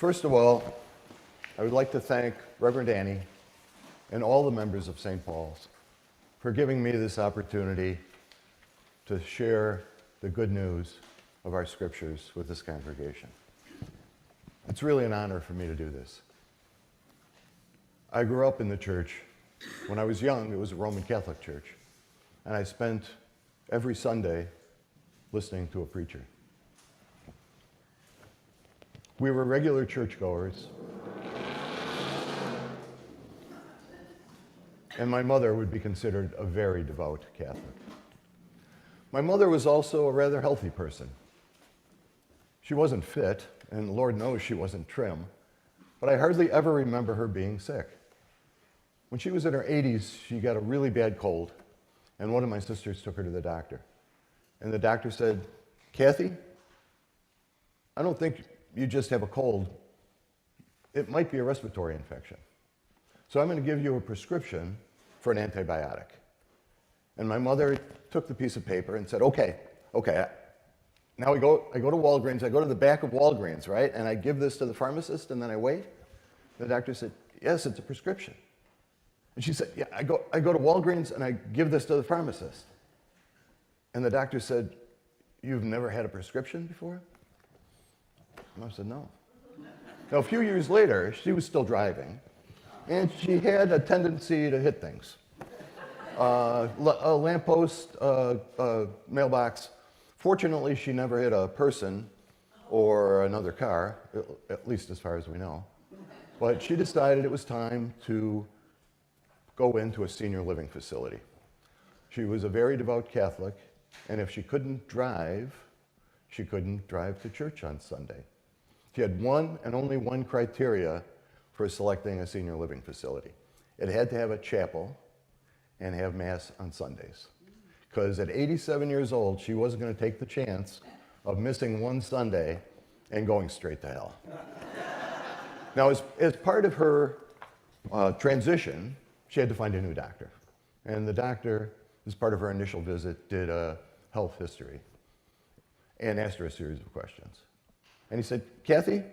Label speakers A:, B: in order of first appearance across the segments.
A: First of all, I would like to thank Reverend Annie and all the members of St. Paul's for giving me this opportunity to share the good news of our scriptures with this congregation. It's really an honor for me to do this. I grew up in the church. When I was young, it was a Roman Catholic church, and I spent every Sunday listening to a preacher. We were regular churchgoers, and my mother would be considered a very devout Catholic. My mother was also a rather healthy person. She wasn't fit, and Lord knows she wasn't trim, but I hardly ever remember her being sick. When she was in her 80s, she got a really bad cold, and one of my sisters took her to the doctor. And the doctor said, "Kathy, I don't think you just have a cold. It might be a respiratory infection. So I'm going to give you a prescription for an antibiotic." And my mother took the piece of paper and said, okay. Now I go to Walgreens, I go to the back of Walgreens, right? And I give this to the pharmacist, and then I wait. The doctor said, "Yes, it's a prescription." And she said, "Yeah, I go to Walgreens and I give this to the pharmacist." And the doctor said, "You've never had a prescription before?" And I said, "No." Now, a few years later, she was still driving, and she had a tendency to hit things. A lamppost, mailbox. Fortunately, she never hit a person or another car, at least as far as we know. But she decided it was time to go into a senior living facility. She was a very devout Catholic, and if she couldn't drive to church on Sunday. She had one and only one criteria for selecting a senior living facility. It had to have a chapel and have Mass on Sundays. Because at 87 years old, she wasn't going to take the chance of missing one Sunday and going straight to hell. Now, as part of her transition, she had to find a new doctor. And the doctor, as part of her initial visit, did a health history and asked her a series of questions. And he said, "Kathy,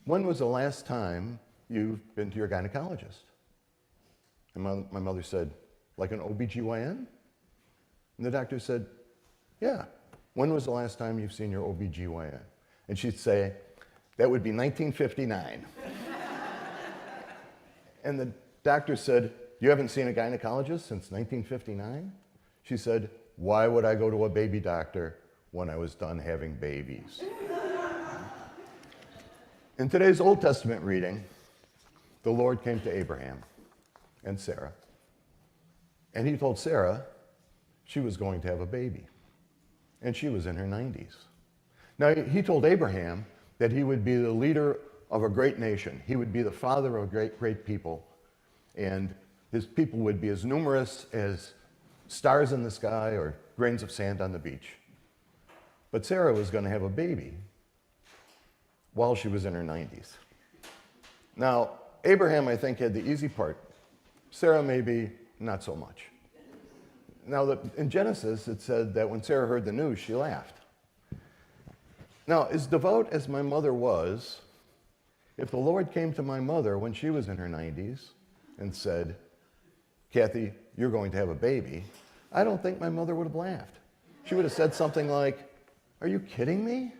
A: when was the last time you've been to your gynecologist?" And my mother said, "Like an OBGYN?" And the doctor said, "Yeah, when was the last time you've seen your OBGYN?" And she'd say, "That would be 1959. And the doctor said, "You haven't seen a gynecologist since 1959? She said, "Why would I go to a baby doctor when I was done having babies?" In today's Old Testament reading, the Lord came to Abraham and Sarah, and he told Sarah she was going to have a baby, and she was in her 90s. Now, he told Abraham that he would be the leader of a great nation. He would be the father of a great people, and his people would be as numerous as stars in the sky or grains of sand on the beach. But Sarah was going to have a baby while she was in her 90s. Now, Abraham, I think, had the easy part. Sarah, maybe not so much. Now, in Genesis, it said that when Sarah heard the news, she laughed. Now, as devout as my mother was, if the Lord came to my mother when she was in her 90s and said, "Kathy, you're going to have a baby," I don't think my mother would have laughed. She would have said something like, "Are you kidding me?"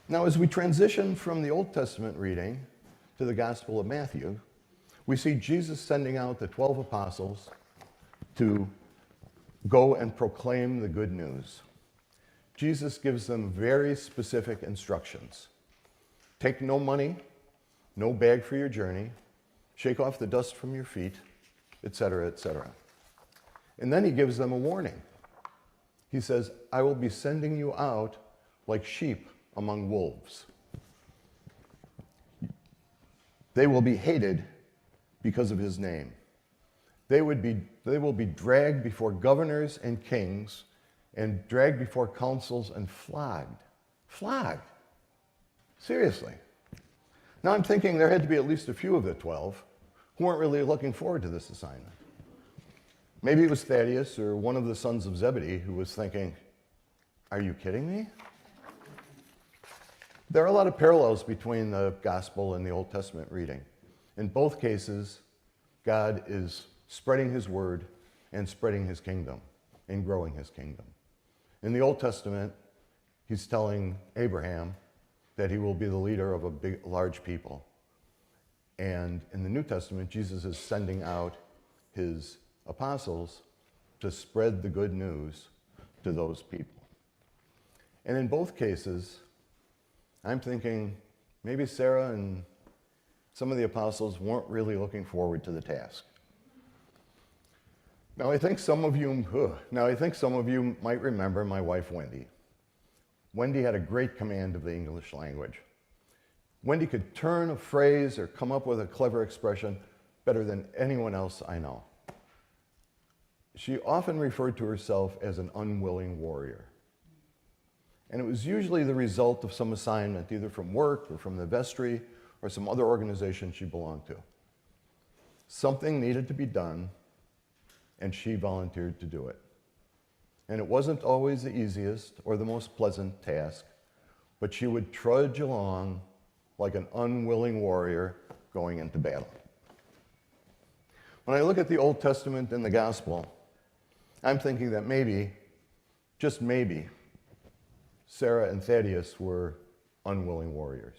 A: Now, as we transition from the Old Testament reading to the Gospel of Matthew, we see Jesus sending out the 12 apostles to go and proclaim the good news. Jesus gives them very specific instructions. Take no money, no bag for your journey, shake off the dust from your feet, etc., etc. And then he gives them a warning. He says, "I will be sending you out like sheep among wolves. They will be hated because of his name. They will be dragged before governors and kings and dragged before councils and flogged." Flogged. Seriously. Now I'm thinking there had to be at least a few of the 12 who weren't really looking forward to this assignment. Maybe it was Thaddeus or one of the sons of Zebedee who was thinking, "Are you kidding me?" There are a lot of parallels between the Gospel and the Old Testament reading. In both cases, God is spreading his word and spreading his kingdom and growing his kingdom. In the Old Testament, he's telling Abraham that he will be the leader of a large people. And in the New Testament, Jesus is sending out his apostles to spread the good news to those people. And in both cases, I'm thinking maybe Sarah and some of the apostles weren't really looking forward to the task. Now I think some of you might remember my wife, Wendy. Wendy had a great command of the English language. Wendy could turn a phrase or come up with a clever expression better than anyone else I know. She often referred to herself as an unwilling warrior. And it was usually the result of some assignment, either from work or from the vestry or some other organization she belonged to. Something needed to be done, and she volunteered to do it. And it wasn't always the easiest or the most pleasant task, but she would trudge along like an unwilling warrior going into battle. When I look at the Old Testament and the Gospel, I'm thinking that maybe, just maybe, Sarah and Thaddeus were unwilling warriors.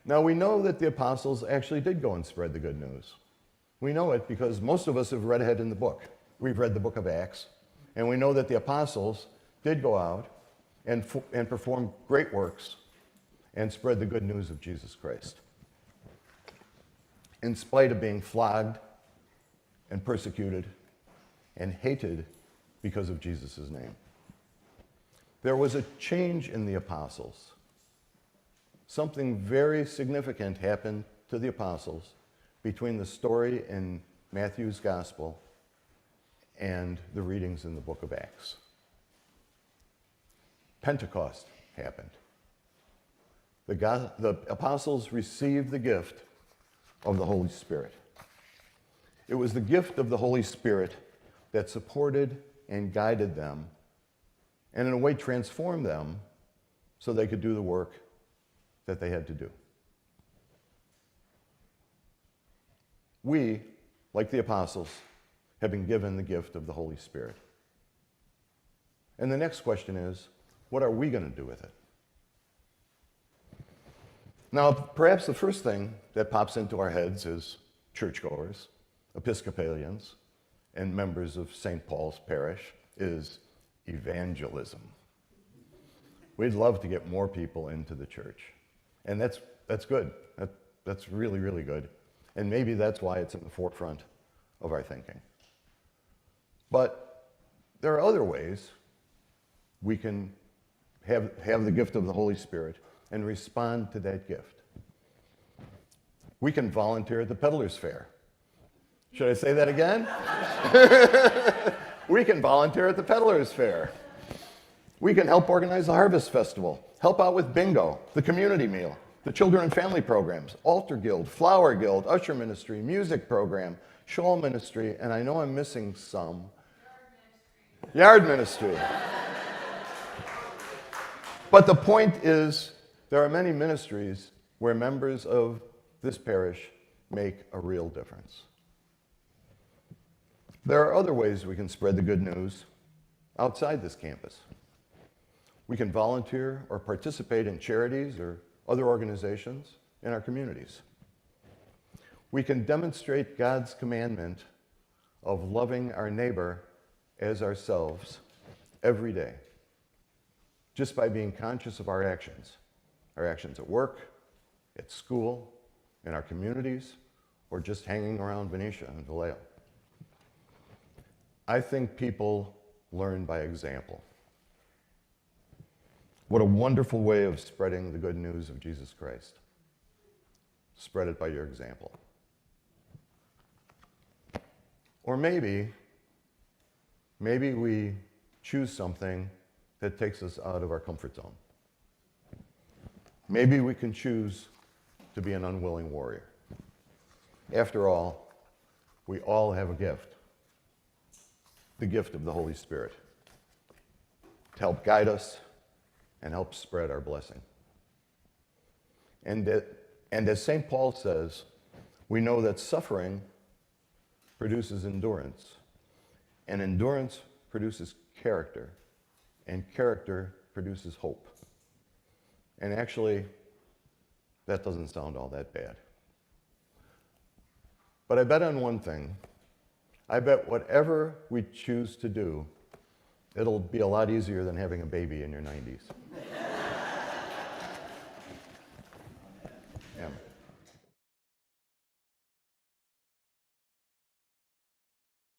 A: Now we know that the apostles actually did go and spread the good news. We know it because most of us have read ahead in the book. We've read the book of Acts, and we know that the apostles did go out and perform great works and spread the good news of Jesus Christ, in spite of being flogged and persecuted and hated because of Jesus' name. There was a change in the apostles. Something very significant happened to the apostles between the story in Matthew's Gospel and the readings in the book of Acts. Pentecost happened. The apostles received the gift of the Holy Spirit. It was the gift of the Holy Spirit that supported and guided them, and in a way transformed them so they could do the work that they had to do. We, like the apostles, have been given the gift of the Holy Spirit. And the next question is, what are we going to do with it? Now, perhaps the first thing that pops into our heads is churchgoers, Episcopalians, and members of St. Paul's Parish is evangelism. We'd love to get more people into the church. And that's good. That's really, really good. And maybe that's why it's in the forefront of our thinking. But there are other ways we can have the gift of the Holy Spirit and respond to that gift. We can volunteer at the Peddler's Fair. Should I say that again? We can volunteer at the Peddler's Fair. We can help organize the Harvest Festival, help out with bingo, the community meal, the children and family programs, altar guild, flower guild, usher ministry, music program, shawl ministry, and I know I'm missing some. Yard ministry. But the point is, there are many ministries where members of this parish make a real difference. There are other ways we can spread the good news outside this campus. We can volunteer or participate in charities or other organizations in our communities. We can demonstrate God's commandment of loving our neighbor as ourselves every day, just by being conscious of our actions at work, at school, in our communities, or just hanging around Venetia and Vallejo. I think people learn by example. What a wonderful way of spreading the good news of Jesus Christ. Spread it by your example. Or maybe we choose something that takes us out of our comfort zone. Maybe we can choose to be an unwilling warrior. After all, we all have a gift. The gift of the Holy Spirit to help guide us and help spread our blessing. And as St. Paul says, we know that suffering produces endurance, and endurance produces character, and character produces hope. And actually, that doesn't sound all that bad. But I bet on one thing. I bet whatever we choose to do, it'll be a lot easier than having a baby in your 90s.